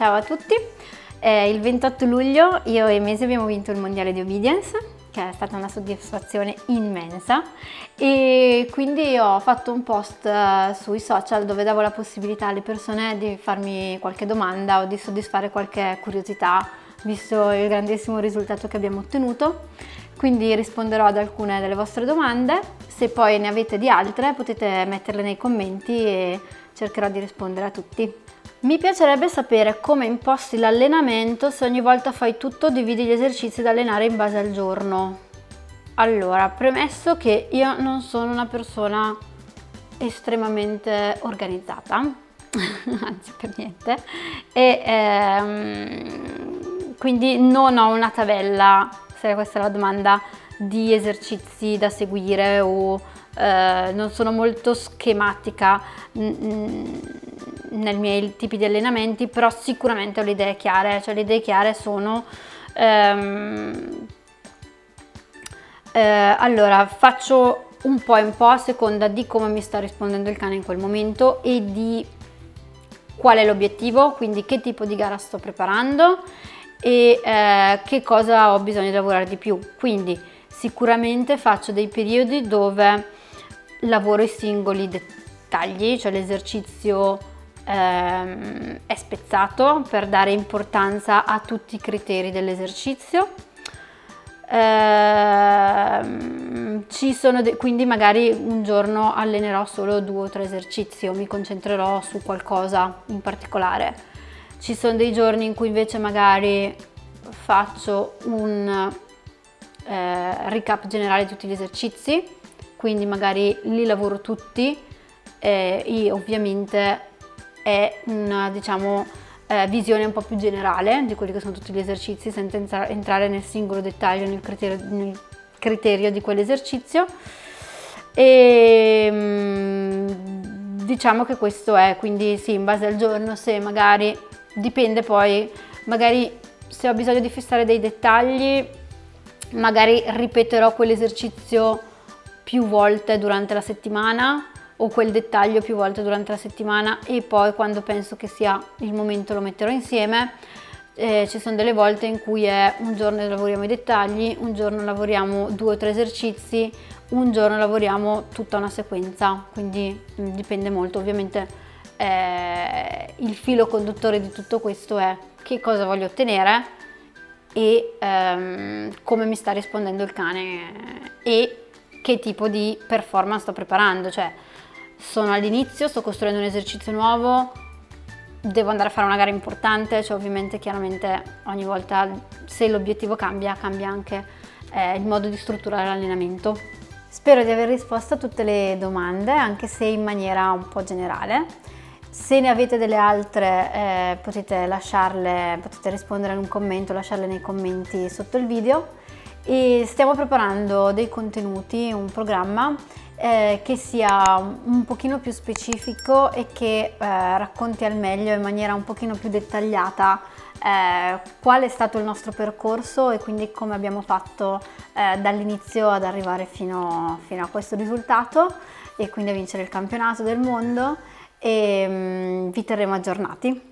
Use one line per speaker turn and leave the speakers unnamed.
Ciao a tutti, il 28 luglio io e Mesi abbiamo vinto il mondiale di obedience, che è stata una soddisfazione immensa, e quindi ho fatto un post sui social dove davo la possibilità alle persone di farmi qualche domanda o di soddisfare qualche curiosità, visto il grandissimo risultato che abbiamo ottenuto. Quindi risponderò ad alcune delle vostre domande, se poi ne avete di altre potete metterle nei commenti e cercherò di rispondere a tutti. Mi piacerebbe sapere come imposti l'allenamento, se ogni volta fai tutto dividi gli esercizi da allenare in base al giorno. Allora, premesso che io non sono una persona estremamente organizzata, anzi per niente, e quindi non ho una tabella, se questa è la domanda, di esercizi da seguire o non sono molto schematica nei miei tipi di allenamenti, però sicuramente ho le idee chiare, cioè le idee chiare sono allora faccio un po' a seconda di come mi sta rispondendo il cane in quel momento e di qual è l'obiettivo, quindi che tipo di gara sto preparando e che cosa ho bisogno di lavorare di più. Quindi sicuramente faccio dei periodi dove lavoro i singoli dettagli, cioè l'esercizio è spezzato per dare importanza a tutti i criteri dell'esercizio. Quindi magari un giorno allenerò solo 2 o 3 esercizi o mi concentrerò su qualcosa in particolare. Ci sono dei giorni in cui invece magari faccio un recap generale di tutti gli esercizi, quindi magari li lavoro tutti e ovviamente è una, diciamo, visione un po' più generale di quelli che sono tutti gli esercizi senza entrare nel singolo dettaglio, nel criterio di quell'esercizio. E diciamo che questo è, quindi sì, in base al giorno, se magari dipende, poi magari se ho bisogno di fissare dei dettagli magari ripeterò quell'esercizio più volte durante la settimana o quel dettaglio più volte durante la settimana e poi quando penso che sia il momento lo metterò insieme. Ci sono delle volte in cui un giorno lavoriamo i dettagli, un giorno lavoriamo 2 o 3 esercizi, un giorno lavoriamo tutta una sequenza, quindi dipende molto. Ovviamente il filo conduttore di tutto questo è che cosa voglio ottenere e come mi sta rispondendo il cane e che tipo di performance sto preparando, cioè sono all'inizio, sto costruendo un esercizio nuovo, devo andare a fare una gara importante, cioè ovviamente chiaramente ogni volta se l'obiettivo cambia anche il modo di strutturare l'allenamento. Spero di aver risposto a tutte le domande, anche se in maniera un po' generale. Se ne avete delle altre potete rispondere in un commento, lasciarle nei commenti sotto il video. E stiamo preparando dei contenuti, un programma che sia un pochino più specifico e che racconti al meglio in maniera un pochino più dettagliata qual è stato il nostro percorso e quindi come abbiamo fatto dall'inizio ad arrivare fino a questo risultato e quindi a vincere il campionato del mondo, e vi terremo aggiornati.